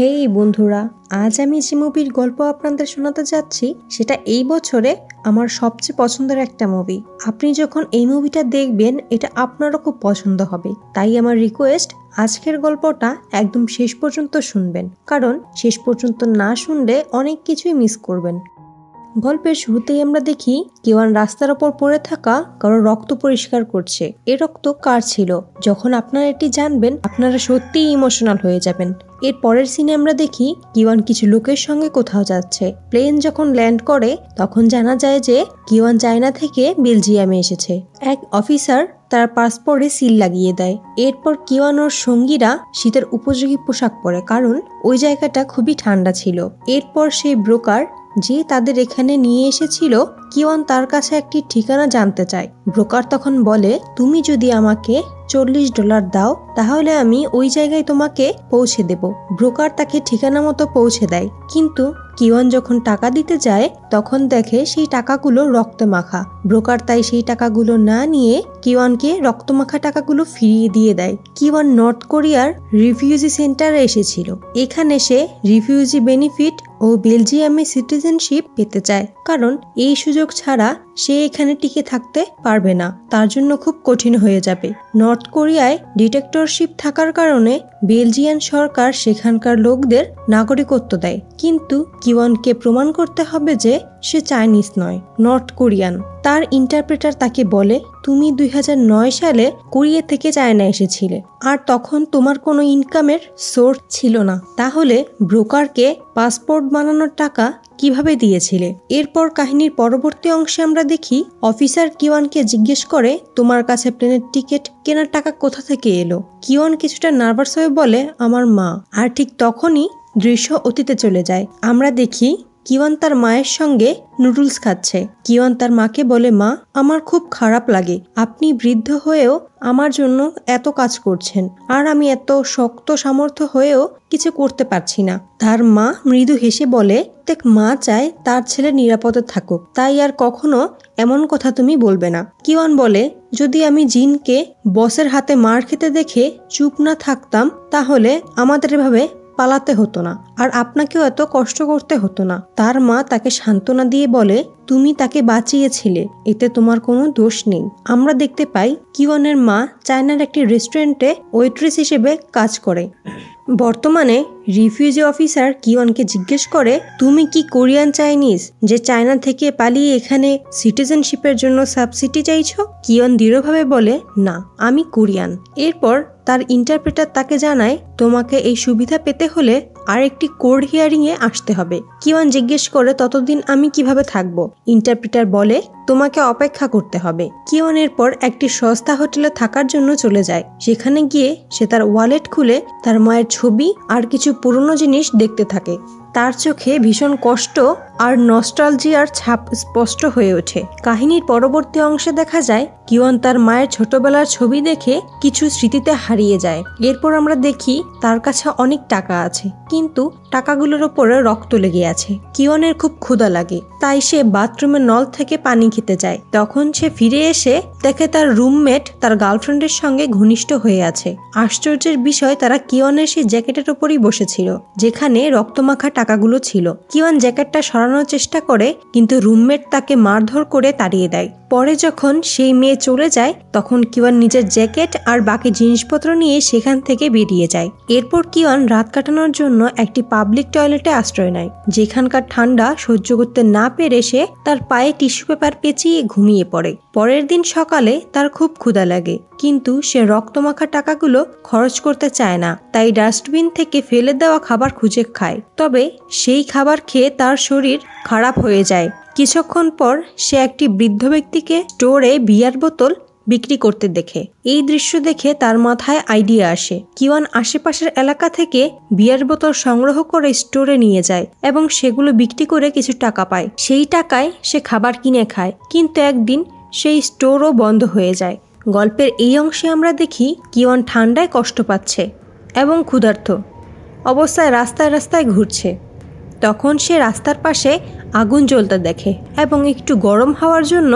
হেই বন্ধুরা, আজ আমি যে মুভির গল্প আপনাদের শোনাতে যাচ্ছি সেটা এই বছরে আমার সবচেয়ে পছন্দের একটা মুভি। আপনি যখন এই মুভিটা দেখবেন এটা আপনারও খুব পছন্দ হবে। তাই আমার রিকোয়েস্ট, আজকের গল্পটা একদম শেষ পর্যন্ত শুনবেন, কারণ শেষ পর্যন্ত না শুনলে অনেক কিছুই মিস করবেন। গল্পের শুরুতেই আমরা দেখি কিওয়ান রাস্তার ওপর পড়ে থাকা কারো রক্ত পরিষ্কার করছে। এ রক্ত কার ছিল? যখন আপনারা এটি জানবেন আপনারা সত্যিই ইমোশনাল হয়ে যাবেন। এর পরের সিনে আমরা দেখি কিওয়ান কিছু লোকের সঙ্গে কোথাও যাচ্ছে। প্লেন যখন ল্যান্ড করে তখন জানা যায় যে কিওয়ান চায়না থেকে বেলজিয়ামে এসেছে। এক অফিসার তার পাসপোর্টে সিল লাগিয়ে দেয়। এরপর কিওয়ান ওর সঙ্গীরা শীতের উপযোগী পোশাক পরে, কারণ ওই জায়গাটা খুবই ঠান্ডা ছিল। এরপর সেই ব্রোকার যে তাদের এখানে নিয়ে এসেছিল, কিওয়ান তার কাছে একটি ঠিকানা জানতে চায়। ব্রোকার তখন বলে, তুমি যদি আমাকে $40 দাও তাহলে আমি ওই জায়গায় তোমাকে পৌঁছে দেব। ব্রোকার তাকে ঠিকানা মতো পৌঁছে দেয়, কিন্তু কিওয়ান যখন টাকা দিতে যায় তখন দেখে সেই টাকাগুলো রক্তে মাখা। ব্রোকার তাই সেই টাকাগুলো না নিয়ে কিওয়ানকে রক্তমাখা টাকাগুলো ফিরিয়ে দিয়ে দেয়। কিওয়ান নর্থ কোরিয়ার রিফিউজি সেন্টারে এসেছিল। এখানে সে রিফিউজি বেনিফিট ও বেলজিয়ামে সিটিজেনশিপ পেতে চায়, কারণ এই সুযোগ ছাড়া সে এখানে টিকে থাকতে পারবে না, তার জন্য খুব কঠিন হয়ে যাবে। নর্থ কোরিয়ায় ডিটেক্টরশিপ থাকার কারণে বেলজিয়ান সরকার সেখানকার লোকদের নাগরিকত্ব দেয়, কিন্তু কিওয়ানকে প্রমাণ করতে হবে যে সে চাইনিজ নয়, নর্থ কোরিয়ান। তার ইন্টারপ্রেটার তাকে বলে, তুমি 2009 সালে কোরিয়া থেকে চায়না এসেছিলে, আর তখন তোমার কোনো ইনকামের সোর্স ছিল না, তাহলে ব্রোকারকে পাসপোর্ট বানানোর টাকা কিভাবে দিয়েছিলে? এরপর কাহিনীর পরবর্তী অংশে আমরা দেখি অফিসার কিওয়ানকে জিজ্ঞেস করে, তোমার কাছে প্লেনের টিকিট কেনার টাকা কোথা থেকে এলো? কিওয়ান কিছুটা নার্ভাস হয়ে বলে, আমার মা। আর ঠিক তখনই দৃশ্য অতীতে চলে যায়। আমরা দেখি কিওয়ান তার মায়ের সঙ্গে নুডলস খাচ্ছে। কিওয়ান তার মাকে বলে, মা, আমার খুব খারাপ লাগে, আপনি বৃদ্ধ হয়েও আমার জন্য এত কাজ করছেন, আর আমি এত শক্ত সামর্থ্য হয়েও কিছু করতে পারছি না। তার মা মৃদু হেসে বলে, দেখ, মা চায় তার ছেলে নিরাপদে থাকুক, তাই আর কখনো এমন কথা তুমি বলবে না। কিওয়ান বলে, যদি আমি জিনকে বসের হাতে মার খেতে দেখে চুপ না থাকতাম তাহলে আমাদের এভাবে পালাতে হতো না, আর আপনাকেও এত কষ্ট করতে হতো না। তার মা তাকে সান্ত্বনা দিয়ে বলে, তুমি তাকে বাঁচিয়েছিলে, এতে তোমার কোনো দোষ নেই। আমরা দেখতে পাই কিওয়ানের মা চায়নার একটি রেস্টুরেন্টে ওয়েট্রেস হিসেবে কাজ করে। বর্তমানে রিফিউজি অফিসার কিওয়ানকে জিজ্ঞেস করে, তুমি কি কোরিয়ান চাইনিজ যে চায়না থেকে পালিয়ে এখানে সিটিজেনশিপের জন্য সাবসিডি চাইছো? কিওয়ান দৃঢ়ভাবে বলে, না, আমি কোরিয়ান। এরপর তার ইন্টারপ্রেটার তাকে জানায়, তোমাকে এই সুবিধা পেতে হলে আর একটি কোর্ট হিয়ারিং এ আসতে হবে। কিওয়ান জিজ্ঞেস করে, ততদিন আমি কিভাবে থাকবো? ইন্টারপ্রেটার বলে, তোমাকে অপেক্ষা করতে হবে। কিওয়ান এরপর একটি সস্তা হোটেলে থাকার জন্য চলে যায়। সেখানে গিয়ে সে তার ওয়ালেট খুলে তার মায়ের ছবি আর কিছু পুরনো জিনিস দেখতে থাকে। তার চোখে ভীষণ কষ্ট আর নস্টালজিয়ার ছাপ স্পষ্ট হয়ে ওঠে। কাহিনীর পরবর্তী অংশে দেখা যায় কিওয়ান তার মায়ের ছোটবেলার ছবি দেখে কিছু স্মৃতিতে হারিয়ে যায়। এরপর আমরা দেখি তার কাছে অনেক টাকা আছে, কিন্তু টাকাগুলোর ওপরে রক্ত লেগে আছে। কিওয়ানের খুব ক্ষুধা লাগে, তাই সে বাথরুমের নল থেকে পানি খেতে যায়। তখন সে ফিরে এসে দেখে তার রুমমেট তার গার্লফ্রেন্ডের সঙ্গে ঘনিষ্ঠ হয়ে আছে। আশ্চর্যের বিষয়, তারা কিওয়ানের সেই জ্যাকেটের ওপরই বসেছিল যেখানে রক্তমাখা টাকাগুলো ছিল। কিওয়ান জ্যাকেটটা সরানোর চেষ্টা করে, কিন্তু রুমমেট তাকে মারধর করে তাড়িয়ে দেয়। পরে যখন সেই মেয়ে চলে যায় তখন কিওয়ান নিজের জ্যাকেট আর বাকি জিনিসপত্র নিয়ে সেখান থেকে বেরিয়ে যায়। এরপর কিওয়ান রাত কাটানোর জন্য একটি পাবলিক টয়লেটে আশ্রয় নেয়, যেখানকার ঠান্ডা সহ্য করতে না পেরে সে তার পায়ে টিস্যু পেপার পেঁচিয়ে ঘুমিয়ে পড়ে। পরের দিন সকালে তার খুব ক্ষুধা লাগে, কিন্তু সে রক্তমাখা টাকাগুলো খরচ করতে চায় না, তাই ডাস্টবিন থেকে ফেলে দেওয়া খাবার খুঁজে খায়। তবে সেই খাবার খেয়ে তার শরীর খারাপ হয়ে যায়। কিছুক্ষণ পর সে একটি বৃদ্ধ ব্যক্তিকে স্টোরে বিয়ার বোতল বিক্রি করতে দেখে। এই দৃশ্য দেখে তার মাথায় আইডিয়া আসে। কিওয়ান আশেপাশের এলাকা থেকে বিয়ার বোতল সংগ্রহ করে স্টোরে নিয়ে যায় এবং সেগুলো বিক্রি করে কিছু টাকা পায়। সেই টাকায় সে খাবার কিনে খায়, কিন্তু একদিন সেই স্টোরও বন্ধ হয়ে যায়। গল্পের এই অংশে আমরা দেখি কিওয়ান ঠান্ডায় কষ্ট পাচ্ছে এবং ক্ষুধার্ত অবস্থায় রাস্তায় রাস্তায় ঘুরছে। তখন সে রাস্তার পাশে আগুন জ্বলতে দেখে এবং একটু গরম হওয়ার জন্য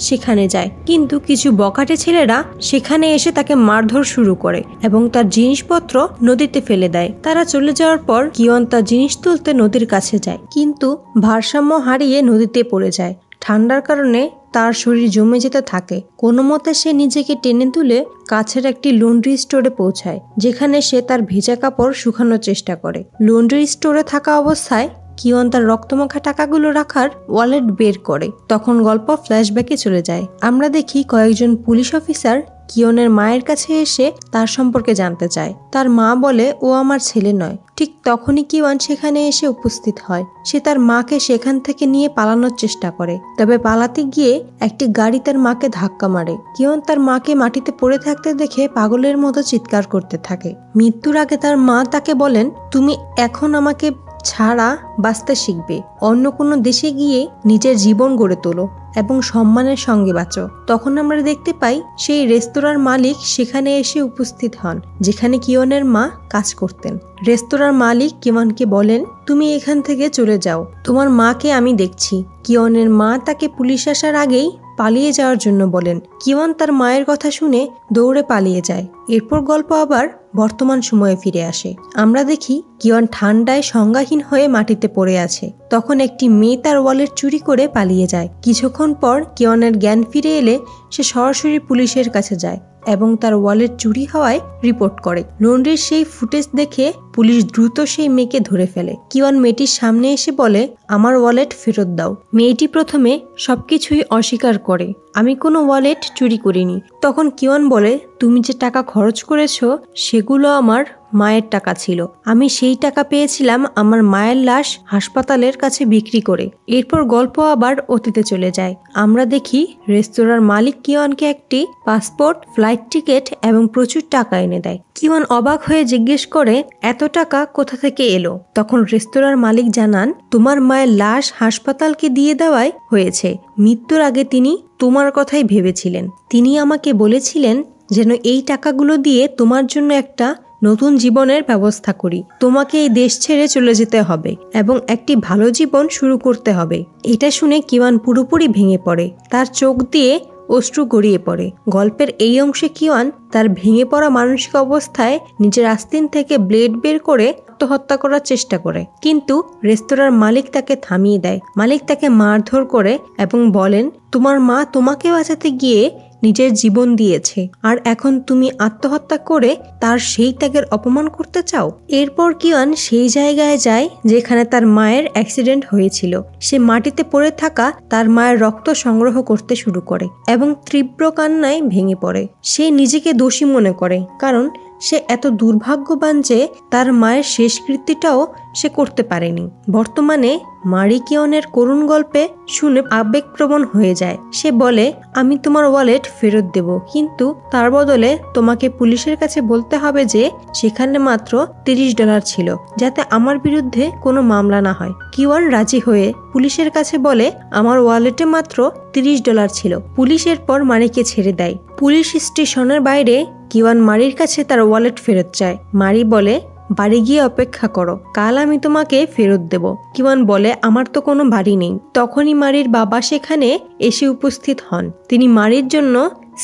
সেখানে যায়, কিন্তু কিছু বখাটে ছেলেরা সেখানে এসে তাকে মারধর শুরু করে এবং তার জিনিসপত্র নদীতে ফেলে দেয়। তারা চলে যাওয়ার পর কিওয়ান তার জিনিস তুলতে নদীর কাছে যায়, কিন্তু ভারসাম্য হারিয়ে নদীতে পড়ে যায়। ঠান্ডার কারণে তার শরীর জমে যেতে থাকে। কোনো মতে সে নিজেকে টেনে তুলে কাছের একটি লন্ড্রি স্টোরে পৌঁছায়, যেখানে সে তার ভেজা কাপড় শুকানোর চেষ্টা করে। লন্ড্রি স্টোরে থাকা অবস্থায় কিওয়ান তার রক্তমাখা টাকাগুলো রাখার ওয়ালেট বের করে। তখন গল্প ফ্ল্যাশব্যাকে চলে যায়। আমরা দেখি কয়েকজন পুলিশ অফিসার কিওনের মায়ের কাছে এসে তার সম্পর্কে জানতে চায়। তার মা বলে ও আমার ছেলে নয়। ঠিক তখনই কিওয়ান সেখানে এসে উপস্থিত হয়। সে তার মাকে সেখান থেকে নিয়ে পালানোর চেষ্টা করে, তবে পালাতে গিয়ে একটি গাড়ি তার মাকে ধাক্কা মারে। কিওয়ান তার মাকে মাটিতে পড়ে থাকতে দেখে পাগলের মতো চিৎকার করতে থাকে। মৃত্যুর আগে তার মা তাকে বলেন, তুমি এখন আমাকে ছাড়া বাঁচতে শিখবে, অন্য কোনো দেশে গিয়ে নিজের জীবন গড়ে তোলো এবং সম্মানের সঙ্গে বাঁচো। তখন আমরা দেখতে পাই সেই রেস্তোরাঁর মালিক সেখানে এসে উপস্থিত হন, যেখানে কিওনের মা কাজ করতেন। রেস্তোরাঁর মালিক কিওয়ানকে বলেন, তুমি এখান থেকে চলে যাও, তোমার মাকে আমি দেখছি। কিওনের মা তাকে পুলিশ আসার আগেই পালিয়ে যাওয়ার জন্য বলেন। কিওয়ান তার মায়ের কথা শুনে দৌড়ে পালিয়ে যায়। এরপর গল্প আবার বর্তমান সময়ে ফিরে আসে। আমরা দেখি কিওয়ান ঠান্ডায় সংজ্ঞাহীন হয়ে মাটিতে পড়ে আছে। তখন একটি মেয়ে তার ওয়ালেট চুরি করে পালিয়ে যায়। কিছুক্ষণ পর কিওয়ানের জ্ঞান ফিরে এলে সে সরাসরি পুলিশের কাছে যায় এবং তার ওয়ালেট চুরি হওয়ায় রিপোর্ট করে। লন্ড্রির সেই ফুটেজ দেখে পুলিশ দ্রুত সেই মেয়েকে ধরে ফেলে। কিওয়ান মেয়েটির সামনে এসে বলে, আমার ওয়ালেট ফেরত দাও। মেয়েটি প্রথমে সবকিছুই অস্বীকার করে, আমি কোনো ওয়ালেট চুরি করিনি। তখন কিওয়ান বলে, তুমি যে টাকা খরচ করেছো সেগুলো আমার মায়ের টাকা ছিল। আমি সেই টাকা পেয়েছিলাম আমার মায়ের লাশ হাসপাতালের কাছে বিক্রি করে। এরপর গল্প আবার অতীতে চলে যায়। আমরা দেখি রেস্তোরাঁর মালিক কিওয়ানকে একটি পাসপোর্ট, ফ্লাইট টিকিট এবং প্রচুর টাকা এনে দেয়। কিওয়ান অবাক হয়ে জিজ্ঞেস করে, এত টাকা কোথা থেকে এলো? তখন রেস্তোরাঁর মালিক জানান, তোমার মায়ের লাশ হাসপাতালকে দিয়ে দেওয়াই হয়েছে। মৃত্যুর আগে তিনি তোমার কথাই ভেবেছিলেন। তিনি আমাকে বলেছিলেন যেন এই টাকাগুলো দিয়ে তোমার জন্য একটা নতুন জীবনের ব্যবস্থা করি। তোমাকে এই দেশ ছেড়ে চলে যেতে হবে এবং একটি ভালো জীবন শুরু করতে হবে। এটা শুনে কিওয়ান পুরোপুরি ভেঙে পড়ে, তার চোখ দিয়ে অশ্রু গড়িয়ে পড়ে। গল্পের এই অংশে কিওয়ান তার ভেঙে পড়া মানসিক অবস্থায় নিজের আস্তিন থেকে ব্লেড বের করে আত্মহত্যা করার চেষ্টা করে, কিন্তু রেস্তোরাঁর মালিক তাকে থামিয়ে দেয়। মালিক তাকে মারধর করে এবং বলেন, তোমার মা তোমাকে বাঁচাতে গিয়ে নিজের জীবন দিয়েছে, আর এখন তুমি আত্মহত্যা করে তার সেই ত্যাগের অপমান করতে চাও। এরপর কিওয়ান সেই জায়গায় যায় যেখানে তার মায়ের অ্যাক্সিডেন্ট হয়েছিল। সে মাটিতে পড়ে থাকা তার মায়ের রক্ত সংগ্রহ করতে শুরু করে এবং তীব্র কান্নায় ভেঙে পড়ে। সে নিজেকে দোষী মনে করে, কারণ সে এত দুর্ভাগ্যবান যে তার মায়ের শেষকৃত্যটাও সে করতে পারেনি। বর্তমানে মারি কিওনের করুণ গল্পে শুনে আবেগপ্রবণ হয়ে যায়। সে বলে, আমি তোমার ওয়ালেট ফেরত দেব, কিন্তু তার বদলে তোমাকে পুলিশের কাছে বলতে হবে যে সেখানে মাত্র $30 ছিল, যাতে আমার বিরুদ্ধে কোনো মামলা না হয়। কিওয়ান রাজি হয়ে পুলিশের কাছে বলে, আমার ওয়ালেটে মাত্র $30 ছিল। পুলিশ এরপর মারিকে ছেড়ে দেয়। পুলিশ স্টেশনের বাইরে কিওয়ান মারির কাছে তার ওয়ালেট ফেরত চায়। মারি বলে, বাড়ি গিয়ে অপেক্ষা করো, কাল আমি তোমাকে ফেরত দেব। কিওয়ান বলে, আমার তো কোনো বাড়ি নেই। তখনই মারির বাবা সেখানে এসে উপস্থিত হন। তিনি মারির জন্য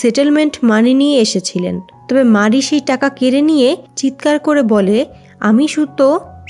সেটেলমেন্ট মানি নিয়ে এসেছিলেন, তবে মারি সেই টাকা কেড়ে নিয়ে চিৎকার করে বলে, আমি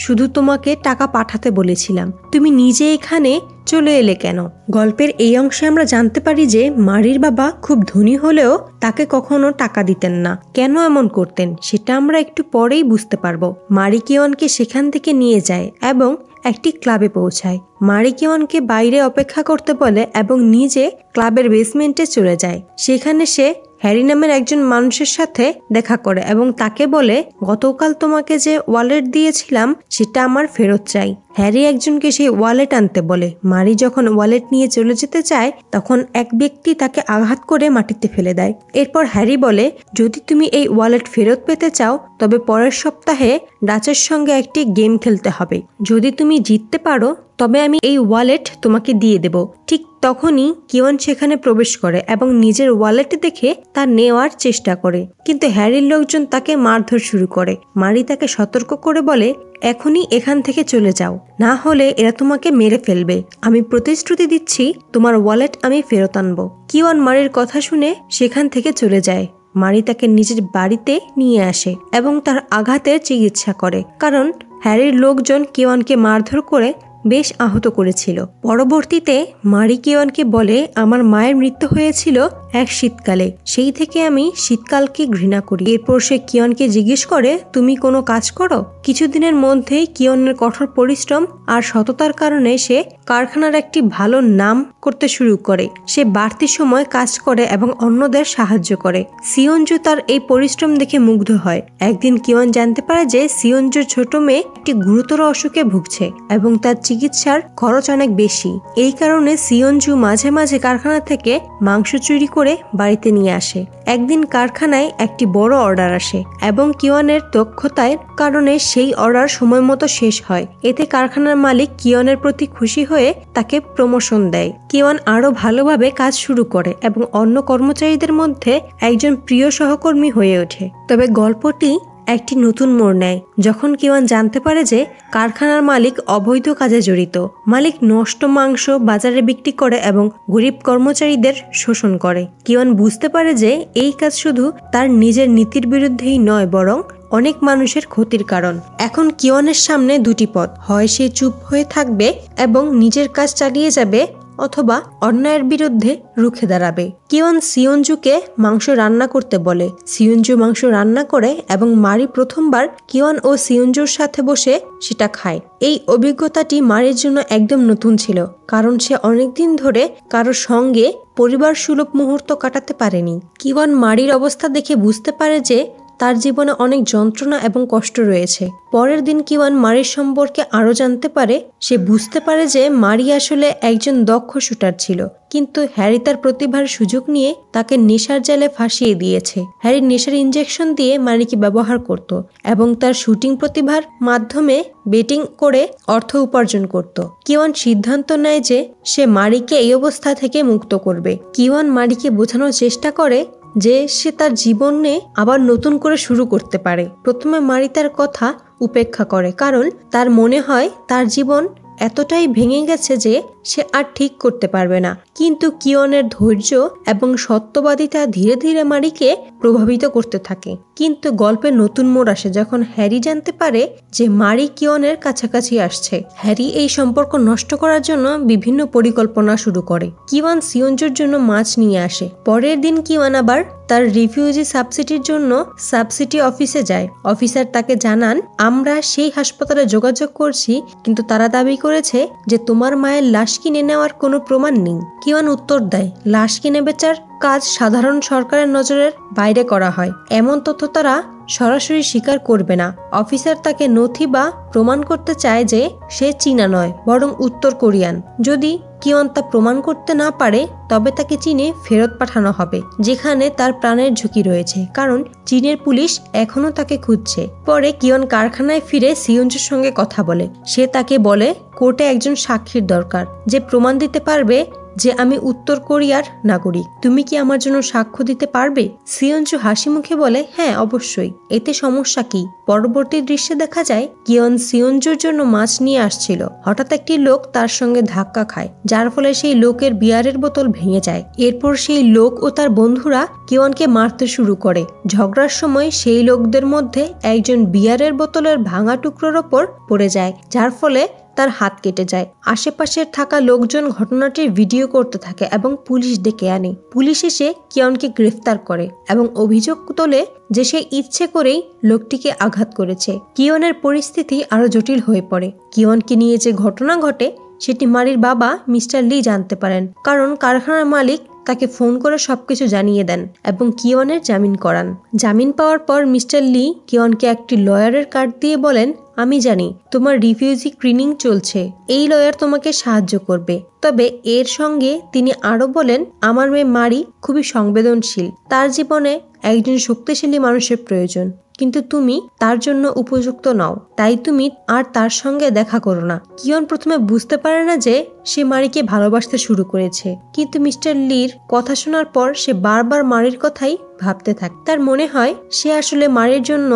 শুধু তোমাকে টাকা পাঠাতে বলেছিলাম, তুমি নিজে এখানে চলে এলে কেন? গল্পের এই অংশে আমরা জানতে পারি যে মারির বাবা খুব ধনী হলেও তাকে কখনো টাকা দিতেন না। কেন এমন করতেন সেটা আমরা একটু পরেই বুঝতে পারবো। মারি কিওয়ানকে সেখান থেকে নিয়ে যায় এবং একটি ক্লাবে পৌঁছায়। মারি কিওয়ানকে বাইরে অপেক্ষা করতে বলে এবং নিজে ক্লাবের বেসমেন্টে চলে যায়। সেখানে সে হ্যারি নামের একজন মানুষের সাথে দেখা করে এবং তাকে বলে, গতকাল তোমাকে যে ওয়ালেট দিয়েছিলাম সেটা আমার ফেরত চাই। হ্যারি একজনকে সেই ওয়ালেট আনতে বলে। মারি যখন ওয়ালেট নিয়ে চলে যেতে চায় তখন এক ব্যক্তি তাকে আঘাত করে মাটিতে ফেলে দেয়। এরপর হ্যারি বলে, যদি তুমি এই ওয়ালেট ফেরত পেতে চাও তবে পরের সপ্তাহে ডাচের সঙ্গে একটি গেম খেলতে হবে। যদি তুমি জিততে পারো তবে আমি এই ওয়ালেট তোমাকে দিয়ে দেব। ঠিক তখনই কিওয়ান সেখানে প্রবেশ করে এবং নিজের ওয়ালেট দেখে তা নেওয়ার চেষ্টা করে, কিন্তু হ্যারির লোকজন তাকে মারধর শুরু করে। মারি তাকে সতর্ক করে বলে, এখনই এখান থেকে চলে যাও, না হলে এরা তোমাকে মেরে ফেলবে। আমি প্রতিশ্রুতি দিচ্ছি তোমার ওয়ালেট আমি ফেরত আনবো। কিওয়ান মারির কথা শুনে সেখান থেকে চলে যায়। মারি তাকে নিজের বাড়িতে নিয়ে আসে এবং তার আঘাতের চিকিৎসা করে, কারণ হ্যারির লোকজন কিওয়ানকে মারধর করে বেশ আহত করেছিল। পরবর্তীতে মারি কিওয়ানকে বলে, আমার মায়ের মৃত্যু হয়েছিল এক শীতকালে, সেই থেকে আমি শীতকালকে ঘৃণা করি। এরপর সে কিওয়ানকে জিজ্ঞেস করে, তুমি কোনো কাজ করো? কিছুদিনের মধ্যেই কিওয়ানের কঠোর পরিশ্রম আর সততার কারণে সে কারখানার একটি ভালো নাম করতে শুরু করে। সে বাড়তি সময় কাজ করে এবং অন্যদের সাহায্য করে। সিওনজু তার এই পরিশ্রম দেখে মুগ্ধ হয়। একদিন কিওয়ান জানতে পারে যে সিওনজুর ছোট মেয়ে একটি গুরুতর অসুখে ভুগছে এবং তার চিকিৎসার খরচ অনেক বেশি। এই কারণে সিওনজু মাঝে মাঝে কারখানা থেকে মাংস চুরি করে বাড়িতে নিয়ে আসে। একদিন কারখানায় একটি বড় অর্ডার আসে এবং কিওয়ানের দক্ষতার কারণে সেই অর্ডার সময় মতো শেষ হয়। এতে কারখানার মালিক কিওয়ানের প্রতি খুশি হয়ে তাকে প্রমোশন দেয়। কিওয়ান আরো ভালোভাবে কাজ শুরু করে এবং অন্য কর্মচারীদের মধ্যে একজন প্রিয় সহকর্মী হয়ে ওঠে। তবে গল্পটি একটি নতুন মোড় নেয় যখন কিওয়ান জানতে পারে যে কারখানার মালিক অবৈধ কাজে জড়িত। মালিক নষ্ট মাংস বাজারে বিক্রি করে এবং গরিব কর্মচারীদের শোষণ করে। কিওয়ান বুঝতে পারে যে এই কাজ শুধু তার নিজের নীতির বিরুদ্ধেই নয়, বরং অনেক মানুষের ক্ষতির কারণ। এখন কিওয়ানের সামনে দুটি পথ, হয় সে চুপ হয়ে থাকবে এবং নিজের কাজ চালিয়ে যাবে, অথবা অন্যায়ের বিরুদ্ধে রুখে দাঁড়াবে। কিওয়ান সিওনজুকে মাংস রান্না করতে বলে। সিওনজু মাংস রান্না করে এবং মারি প্রথমবার কিওয়ান ও সিওনজুর সাথে বসে সেটা খায়। এই অভিজ্ঞতাটি মারির জন্য একদম নতুন ছিল, কারণ সে অনেকদিন ধরে কারোর সঙ্গে পরিবার সুলভ মুহূর্ত কাটাতে পারেনি। কিওয়ান মারির অবস্থা দেখে বুঝতে পারে যে তার জীবনে অনেক যন্ত্রণা এবং কষ্ট রয়েছে। পরের দিন কিওয়ান মারির সম্পর্কে আরো জানতে পারে। সে বুঝতে পারে যে মারি আসলে একজন দক্ষ শুটার ছিল, কিন্তু হ্যারি তার প্রতিভার সুযোগ নিয়ে তাকে নেশার জালে ফাঁসিয়ে দিয়েছে। হ্যারি নেশার ইনজেকশন দিয়ে মারিকে ব্যবহার করত এবং তার শুটিং প্রতিভার মাধ্যমে বেটিং করে অর্থ উপার্জন করত। কিওয়ান সিদ্ধান্ত নেয় যে সে মারিকে এই অবস্থা থেকে মুক্ত করবে। কিওয়ান মারিকে বোঝানোর চেষ্টা করে যে সে তার জীবনে আবার নতুন করে শুরু করতে পারে। প্রথমে মারি তার কথা উপেক্ষা করে, কারণ তার মনে হয় তার জীবন এতটাই ভেঙে গেছে যে সে আর ঠিক করতে পারবে না। কিন্তু কিওয়ানের ধৈর্য এবং সত্যবাদিতা ধীরে ধীরে মারিকে প্রভাবিত করতে থাকে। কিন্তু গল্পে নতুন মোড় আসে যখন হ্যারি জানতে পারে যে মারি কিওয়ানের কাছাকাছি আসছে। হ্যারি এই সম্পর্ক নষ্ট করার জন্য বিভিন্ন পরিকল্পনা শুরু করে। কিওয়ান সিওনজুর জন্য মাছ নিয়ে আসে। পরের দিন কিওয়ান আবার তার রিফিউজি সাবসিডির জন্য সাবসিডি অফিসে যায়। অফিসার তাকে জানান, আমরা সেই হাসপাতালে যোগাযোগ করছি, কিন্তু তারা দাবি করেছে যে তোমার মায়ের লাশ কিনে নেওয়ার কোনো প্রমাণ নেই। কিওয়ান উত্তর দেয়, লাশ কিনে বেচার কাজ সাধারণ সরকারের নজরের বাইরে করা হয়, এমন তথ্য তারা সরাসরি স্বীকার করবে না। অফিসার তাকে নথি বা প্রমাণ করতে চায় যে সে চীনা নয়, বরং উত্তর কোরিয়ান। যদি কিওয়ান তা প্রমাণ করতে না পারে তবে তাকে চীনে ফেরত পাঠানো হবে, যেখানে তার প্রাণের ঝুঁকি রয়েছে, কারণ চীনের পুলিশ এখনো তাকে খুঁজছে। পরে কিওয়ান কারখানায় ফিরে সিওনজুর সঙ্গে কথা বলে। সে তাকে বলে, কোর্টে একজন সাক্ষীর দরকার যে প্রমাণ দিতে পারবে যে আমি উত্তর কোরিয়ার নাগরিক। তুমি কি আমার জন্য সাক্ষ্য দিতে পারবে? সিওনজু হাসি মুখে বলে, হ্যাঁ অবশ্যই, এতে সমস্যা কি? পরবর্তী দৃশ্যে দেখা যায় কিওয়ান সিওনজুর জন্য মাছ নিয়ে আসছিল। হঠাৎ একটি লোক তার সঙ্গে ধাক্কা খায়, যার ফলে সেই লোকের বিয়ারের বোতল ভেঙে যায়। এরপর সেই লোক ও তার বন্ধুরা কিওয়ানকে মারতে শুরু করে। ঝগড়ার সময় সেই লোকদের মধ্যে একজন বিয়ারের বোতলের ভাঙা টুকরোর ওপর পড়ে যায়, যার ফলে তার হাত কেটে যায়। আশেপাশের থাকা লোকজন ঘটনাটির ভিডিও করতে থাকে এবং পুলিশ ডেকে আনে। পুলিশ এসে কিওয়ানকে গ্রেফতার করে এবং অভিযোগ তোলে যে সে ইচ্ছে করেই লোকটিকে আঘাত করেছে। কিওয়ানের পরিস্থিতি আরো জটিল হয়ে পড়ে। কিওয়ানকে নিয়ে যে ঘটনা ঘটে সেটি মারির বাবা মিস্টার লি জানতে পারেন, কারণ কারখানার মালিক তাকে ফোন করে সবকিছু জানিয়ে দেন এবং কিওয়ানের জামিন করান। জামিন পাওয়ার পর মিস্টার লি কিওয়ানকে একটি লয়ারের কার্ড দিয়ে বলেন, আমি জানি তোমার রিফিউজি ক্লিনিং চলছে, এই লয়ার তোমাকে সাহায্য করবে। তবে এর সঙ্গে তিনি আরো বলেন, আমার মেয়ে মারি খুবই সংবেদনশীল, তার জীবনে একজন শক্তিশালী মানুষের প্রয়োজন। কিন্তু তুমি তার জন্য উপযুক্ত নও, তাই তুমি আর তার সঙ্গে দেখা করো না। কিয়ন প্রথমে বুঝতে পারে না যে সে মারিকে ভালোবাসতে শুরু করেছে, কিন্তু মিস্টার লির কথা শোনার পর সে বারবার মারির কথাই ভাবতে থাকে। তার মনে হয় সে আসলে মারির জন্য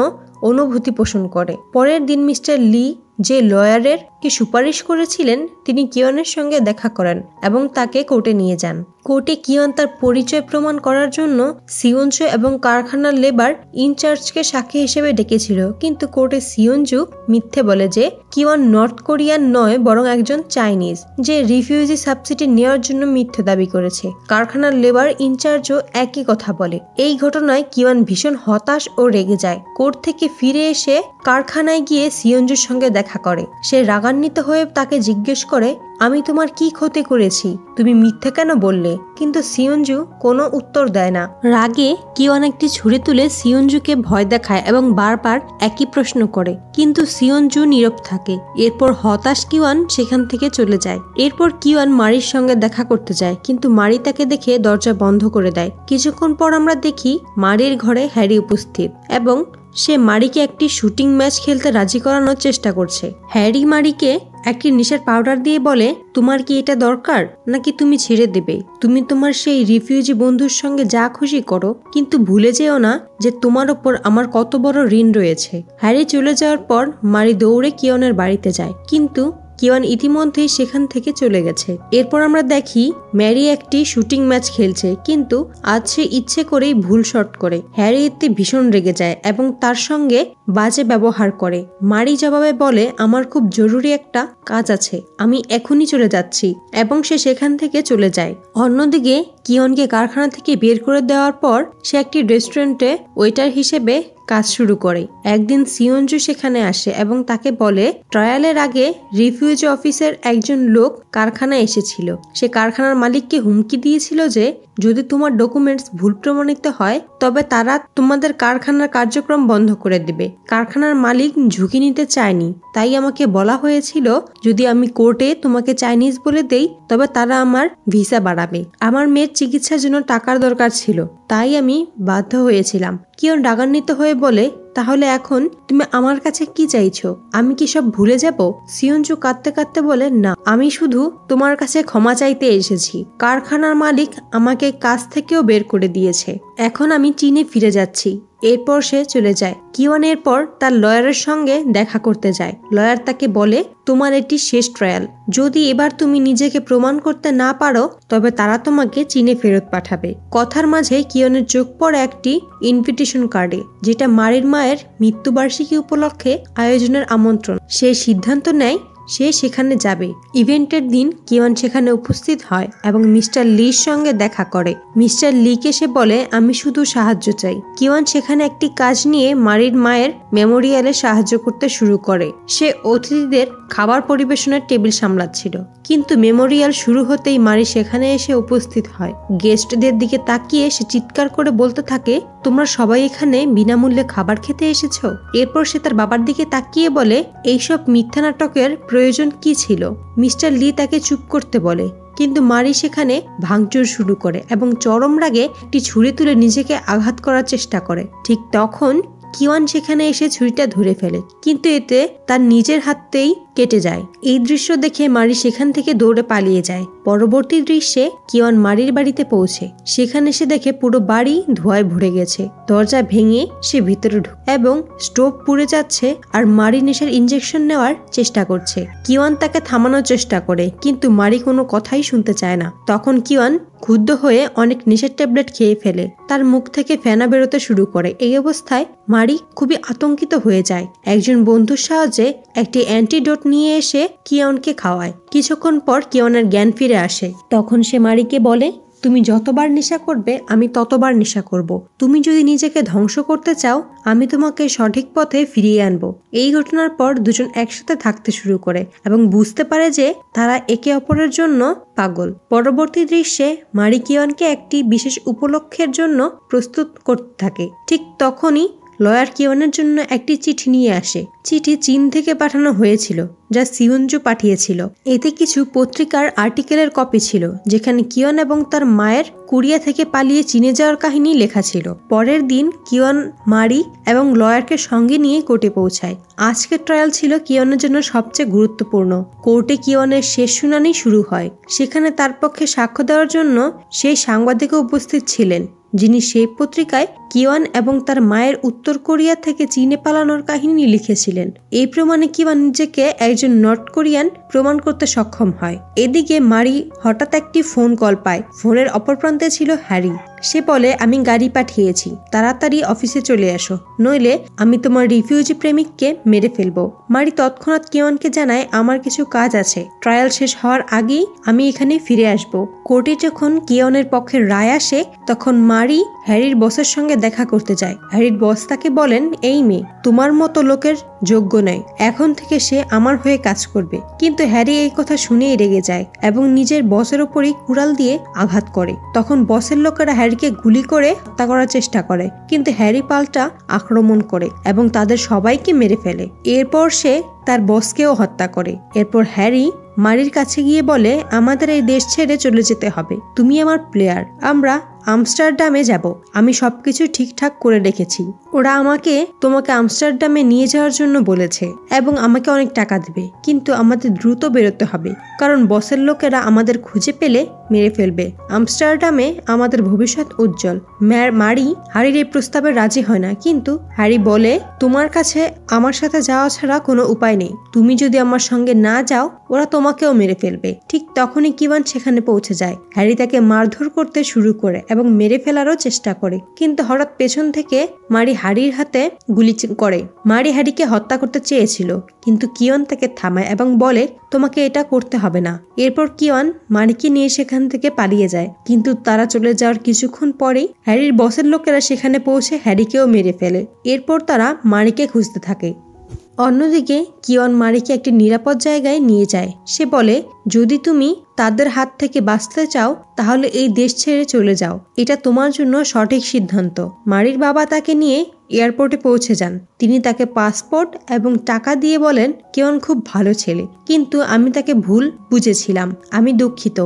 অনুভূতি পোষণ করে। পরের দিন মিস্টার লি যে লয়ারের কে সুপারিশ করেছিলেন তিনি কিয়নের সঙ্গে দেখা করেন এবং তাকে কোর্টে নিয়ে যান। কোর্টে কিয়ন তার পরিচয় প্রমাণ করার জন্য সিওনজু এবং কারখানার লেবার ইনচার্জকে সাক্ষী হিসেবে ডেকেছিল, কিন্তু কোর্টে সিওনজু মিথ্যে বলে যে কিয়ন নর্থ কোরিয়ান নয় বরং একজন চাইনিজ যে রিফিউজি সাবসিডি নেওয়ার জন্য মিথ্যে দাবি করেছে। কারখানার লেবার ইনচার্জও একই কথা বলে। এই ঘটনায় কিয়ন ভীষণ হতাশ ও রেগে যায়। কোর্ট থেকে ফিরে এসে কারখানায় গিয়ে সিওনজুর সঙ্গে দেখা করে। সে রাগান্বিত হয়ে তাকে জিজ্ঞেস করে, আমি তোমার কি ক্ষতি করেছি, তুমি মিথ্যে কেন বললে? কিন্তু সিওনজু কোনো উত্তর দেয় না। রাগে কিয়ন একটি ছুরি তুলে সিওনজুকে ভয় দেখায় এবং বারবার একই প্রশ্ন করে, কিন্তু সিওনজু নীরব থাকে। এরপর হতাশ কিয়ন সেখান থেকে চলে যায়। এরপর কিয়ন মারির সঙ্গে দেখা করতে যায়, কিন্তু মারি তাকে দেখে দরজা বন্ধ করে দেয়। কিছুক্ষণ পর আমরা দেখি মারির ঘরে হ্যারি উপস্থিত এবং সে মারিকে একটি শুটিং ম্যাচ খেলতে রাজি করানোর চেষ্টা করছে। হ্যারি মারিকে একটি নেশার পাউডার দিয়ে বলে, তোমার কি এটা দরকার নাকি তুমি ছেড়ে দেবে? তুমি তোমার সেই রিফিউজি বন্ধুর সঙ্গে যা খুশি করো, কিন্তু ভুলে যেও না যে তোমার ওপর আমার কত বড় ঋণ রয়েছে। হ্যারি চলে যাওয়ার পর মারি দৌড়ে কিয়নের বাড়িতে যায়, কিন্তু কিয়ন ইতিমধ্যেই সেখান থেকে চলে গেছে। এরপর আমরা দেখি ম্যারি একটি শুটিং ম্যাচ খেলছে, কিন্তু আজ সে ইচ্ছে করেই ভুল শট করে। হ্যারি এতে ভীষণ রেগে যায় এবং তার সঙ্গে বাজে ব্যবহার করে। মারি জবাবে বলে, আমার খুব জরুরি একটা কাজ আছে, আমি এখনই চলে যাচ্ছি, এবং সে সেখান থেকে চলে যায়। অন্যদিকে কিয়নকে কারখানা থেকে বের করে দেওয়ার পর সে একটি রেস্টুরেন্টে ওয়েটার হিসেবে কাজ শুরু করে। একদিন সিওনজু সেখানে আসে এবং তাকে বলে, ট্রায়ালের আগে রিফিউজি অফিসের একজন লোক কারখানায় এসেছিল। সে কারখানার মালিককে হুমকি দিয়েছিল যে যদি তোমার ডকুমেন্টস ভুল প্রমাণিত হয় তবে তারা তোমাদের কারখানার কার্যক্রম বন্ধ করে দেবে। কারখানার মালিক ঝুঁকি নিতে চায়নি, তাই আমাকে বলা হয়েছিল যদি আমি কোর্টে তোমাকে চাইনিজ বলে দেই তবে তারা আমার ভিসা বাড়াবে। আমার মেয়ের চিকিৎসার জন্য টাকার দরকার ছিল, তাই আমি বাধ্য হয়েছিলাম। কিয়ন রাগান্বিত হয়ে বলে, তাহলে এখন তুমি আমার কাছে কি চাইছো? আমি কি সব ভুলে যাব? সিওনজু কাঁদতে কাঁদতে বলে, না, আমি শুধু তোমার কাছে ক্ষমা চাইতে এসেছি। কারখানার মালিক আমাকে কাজ থেকেও বের করে দিয়েছে, এখন আমি চীনে ফিরে যাচ্ছি। এরপর সে চলে যায়। কিয়ন এরপর তার লয়ারের সঙ্গে দেখা করতে যায়। লয়ার তাকে বলে, তোমার এটি শেষ ট্রায়াল, যদি এবার তুমি নিজেকে প্রমাণ করতে না পারো তবে তারা তোমাকে চীনে ফেরত পাঠাবে। কথার মাঝে কিয়নের চোখ পড়ে একটি ইনভিটেশন কার্ডে, যেটা মারির মায়ের মৃত্যুবার্ষিকী উপলক্ষে আয়োজনের আমন্ত্রণ। সে সিদ্ধান্ত নেয় সে সেখানে যাবে। ইভেন্টের দিন কিয়ন সেখানে উপস্থিত হয় এবং মিস্টার লির সঙ্গে দেখা করে। মিস্টার লিকে সে বলে, আমি শুধু সাহায্য চাই। কিয়ন সেখানে একটি কাজ নিয়ে মারির মায়ের মেমোরিয়ালে সাহায্য করতে শুরু করে। সে অতিথিদের খাবার পরিবেশনের টেবিল সামলাচ্ছিল, কিন্তু মেমোরিয়াল শুরু হতেই মারি সেখানে এসে উপস্থিত হয়। গেস্টদের দিকে তাকিয়ে সে চিৎকার করে বলতে থাকে, তোমরা সবাই এখানে বিনামূল্যে খাবার খেতে এসেছো? এরপর সে তার বাবার দিকে তাকিয়ে বলে, এইসব মিথ্যা নাটকের প্রয়োজন কি ছিল? মিস্টার লি তাকে চুপ করতে বলে, কিন্তু মারি সেখানে ভাঙচুর শুরু করে এবং চরম রাগে একটি ছুরি তুলে নিজেকে আঘাত করার চেষ্টা করে। ঠিক তখন কিয়ন সেখানে এসে ছুরিটা ধরে ফেলে, কিন্তু এতে তার নিজের হাতেই কেটে যায়। এই দৃশ্য দেখে মারি সেখান থেকে দৌড়ে পালিয়ে যায়। পরবর্তী দৃশ্যে কিয়ন মারির বাড়িতে পৌঁছে। সেখানে সে দেখে পুরো বাড়ি ধোঁয়ায় ভরে গেছে। দরজা ভেঙে সে ভিতরে ঢুকে এবং স্টোভ পুড়ে যাচ্ছে আর মারি নেশার ইনজেকশন নেওয়ার চেষ্টা করছে। কিয়ন তাকে থামানোর চেষ্টা করে, কিন্তু মারি কোনো কথাই শুনতে চায় না। তখন কিয়ন ক্ষুব্ধ হয়ে অনেক নেশার ট্যাবলেট খেয়ে ফেলে। তার মুখ থেকে ফেনা বেরোতে শুরু করে। এই অবস্থায় মারি খুবই আতঙ্কিত হয়ে যায়। একজন বন্ধুর সাহায্যে একটি অ্যান্টিডোট নিয়ে এসে কিয়নকে খাওয়ায়। কিছুক্ষণ পর কিয়নের জ্ঞান ফিরে আসে। তখন সে মারিকে বলে, তুমি যতবার নেশা করবে আমি ততবার নেশা করব। তুমি যদি নিজেকে ধ্বংস করতে চাও আমি তোমাকে সঠিক পথে ফিরিয়ে আনবো। এই ঘটনার পর দুজন একসাথে থাকতে শুরু করে এবং বুঝতে পারে যে তারা একে অপরের জন্য পাগল। পরবর্তী দৃশ্যে মারি কিয়নকে একটি বিশেষ উপলক্ষের জন্য প্রস্তুত করতে থাকে। ঠিক তখনই লয়ার কিওনের জন্য একটি চিঠি নিয়ে আসে। চিঠি চীন থেকে পাঠানো হয়েছিল, যা সিওনজু পাঠিয়েছিল। এতে কিছু পত্রিকার আর্টিকেলের কপি ছিল, যেখানে কিওন এবং তার মায়ের কোরিয়া থেকে পালিয়ে চীনে যাওয়ার কাহিনী লেখা ছিল। পরের দিন কিওন মারি এবং লয়ারকে সঙ্গে নিয়ে কোর্টে পৌঁছায়। আজকের ট্রায়াল ছিল কিওনের জন্য সবচেয়ে গুরুত্বপূর্ণ। কোর্টে কিওনের শেষ শুনানি শুরু হয়। সেখানে তার পক্ষে সাক্ষ্য দেওয়ার জন্য সেই সাংবাদিকও উপস্থিত ছিলেন, যিনি সেই পত্রিকায় কিওন এবং তার মায়ের উত্তর কোরিয়া থেকে চীনে পালানোর কাহিনী লিখেছিলেন। এই প্রমাণে কিওন নিজেকে একজন নর্থ কোরিয়ান প্রমাণ করতে সক্ষম হয়। এদিকে মারি হঠাৎ একটি ফোন কল পায়। ফোনের অপর প্রান্তে ছিল হ্যারি। সে বলে, আমি গাড়ি পাঠিয়েছি, তাড়াতাড়ি অফিসে চলে আসো, নইলে আমি তোমার রিফিউজি প্রেমিককে মেরে ফেলবো। মারি তৎক্ষণাৎ কিওনকে জানায়, আমার কিছু কাজ আছে, ট্রায়াল শেষ হওয়ার আগেই আমি এখানে ফিরে আসব। কোর্টে যখন কিওনের পক্ষে রায় আসে, তখন মারি হ্যারির বসের সঙ্গে দেখা করতে যায়। হ্যারির বস তাকে বলেন, এই মেয়ে তোমার মতো লোকের যোগ্য নয়, এখন থেকে সে আমার হয়ে কাজ করবে। কিন্তু হ্যারি এই কথা শুনেই রেগে যায় এবং নিজের বসের উপরই কুড়াল দিয়ে আঘাত করে। তখন বসের লোকেরা হ্যারিকে গুলি করে হত্যা করার চেষ্টা করে, কিন্তু হ্যারি পাল্টা আক্রমণ করে এবং তাদের সবাইকে মেরে ফেলে। এরপর সে তার বসকেও হত্যা করে। এরপর হ্যারি মারির কাছে গিয়ে বলে, আমাদের এই দেশ ছেড়ে চলে যেতে হবে, তুমি আমার প্লেয়ার, আমরা আমস্টারডামে যাব, আমি সবকিছু ঠিকঠাক করে রেখেছি। ওরা আমাকে তোমাকে আমস্টারডামে নিয়ে যাওয়ার জন্য বলেছে এবং আমাকে অনেক টাকা দেবে, কিন্তু আমাদের দ্রুত বেরোতে হবে, কারণ বসের লোকেরা আমাদের খুঁজে পেলে মেরে ফেলবে। আমস্টারডামে আমাদের ভবিষ্যৎ উজ্জ্বল। মারি হ্যারির এই প্রস্তাবে রাজি হয় না, কিন্তু হ্যারি বলে, তোমার কাছে আমার সাথে যাওয়া ছাড়া কোনো উপায় নেই, তুমি যদি আমার সঙ্গে না যাও ওরা তোমাকেও মেরে ফেলবে। ঠিক তখনই কিওন সেখানে পৌঁছে যায়। হ্যারি তাকে মারধর করতে শুরু করে এবং মেরে ফেলারও চেষ্টা করে, কিন্তু হঠাৎ পেছন থেকে মারি হ্যারির হাতে গুলি করে। মারি হ্যারিকে হত্যা করতে চেয়েছিল, কিন্তু কিওন তাকে থামায় এবং বলে, তোমাকে এটা করতে হবে না। এরপর কিওন মারিকে নিয়ে সেখান থেকে পালিয়ে যায়, কিন্তু তারা চলে যাওয়ার কিছুক্ষণ পরেই হ্যারির বসের লোকেরা সেখানে পৌঁছে হ্যারিকেও মেরে ফেলে। এরপর তারা মারিকে খুঁজতে থাকে। অন্যদিকে কিওন মারিকে একটি নিরাপদ জায়গায় নিয়ে যায়। সে বলে, যদি তুমি তাদের হাত থেকে বাঁচতে চাও তাহলে এই দেশ ছেড়ে চলে যাও, এটা তোমার জন্য সঠিক সিদ্ধান্ত। মারির বাবা তাকে নিয়ে এয়ারপোর্টে পৌঁছে যান। তিনি তাকে পাসপোর্ট এবং টাকা দিয়ে বলেন, কিওন খুব ভালো ছেলে, কিন্তু আমি তাকে ভুল বুঝেছিলাম, আমি দুঃখিত।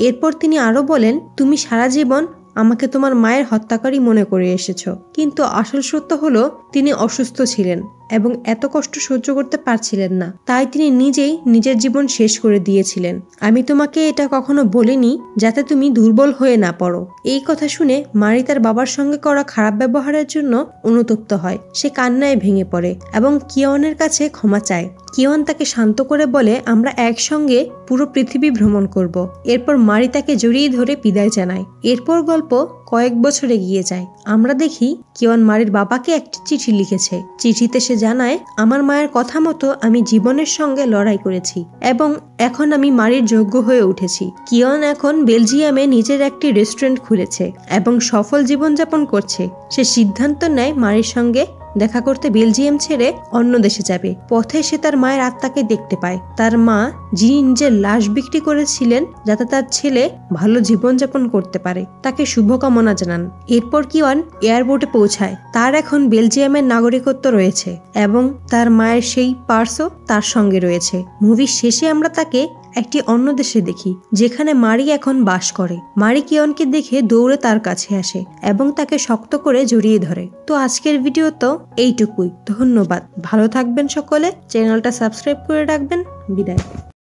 এরপর তিনি আরো বলেন, তুমি সারা জীবন আমাকে তোমার মায়ের হত্যাকারী মনে করে এসেছো, কিন্তু আসল সত্য হলো তিনি অসুস্থ ছিলেন এবং এত কষ্ট সহ্য করতে পারছিলেন না, তাই তিনি নিজেই নিজের জীবন শেষ করে দিয়েছিলেন। আমি তোমাকে এটা কখনো বলিনি যাতে তুমি দুর্বল হয়ে না পড়ো। এই কথা শুনে মারি তার বাবার সঙ্গে করা খারাপ ব্যবহারের জন্য অনুতপ্ত হয়। সে কান্নায় ভেঙে পড়ে এবং কিওনের কাছে ক্ষমা চায়। কিওন তাকে শান্ত করে বলে, আমরা একসঙ্গে পুরো পৃথিবী ভ্রমণ করব। এরপর মারি তাকে জড়িয়ে ধরে বিদায় জানায়। এরপর গল্প কয়েক বছর এগিয়ে যায়। আমরা দেখি কিওন মারির বাবাকে একটি চিঠি লিখেছে। চিঠিতে সে জানায়, আমার মায়ের কথা মতো আমি জীবনের সঙ্গে লড়াই করেছি এবং এখন আমি মারির যোগ্য হয়ে উঠেছি। কিওন এখন বেলজিয়ামে নিজের একটি রেস্টুরেন্ট খুলেছে এবং সফল জীবনযাপন করছে। সে সিদ্ধান্ত নেয় মারির সঙ্গে দেখা করতে বেলজিয়াম ছেড়ে অন্য দেশে যাবে। পথে সে তার মায়ের আত্মাকে দেখতে পায়, তার মা যিনি নিজের লাশ বিক্রি করেছিলেন যাতে তার ছেলে ভালো জীবনযাপন করতে পারে। তাকে শুভকামনা জানান। এরপর কিওন এয়ারপোর্টে পৌঁছায়। তার এখন বেলজিয়ামের নাগরিকত্ব রয়েছে এবং তার মায়ের সেই পার্সও তার সঙ্গে রয়েছে। মুভির শেষে আমরা তাকে একটি অন্য দেশে দেখি, যেখানে মারি এখন বাস করে। মারি কিওনকে দেখে দৌড়ে তার কাছে আসে এবং তাকে শক্ত করে জড়িয়ে ধরে। তো আজকের ভিডিও তো এইটুকুই। ধন্যবাদ, ভালো থাকবেন সকলে, চ্যানেলটা সাবস্ক্রাইব করে রাখবেন। বিদায়।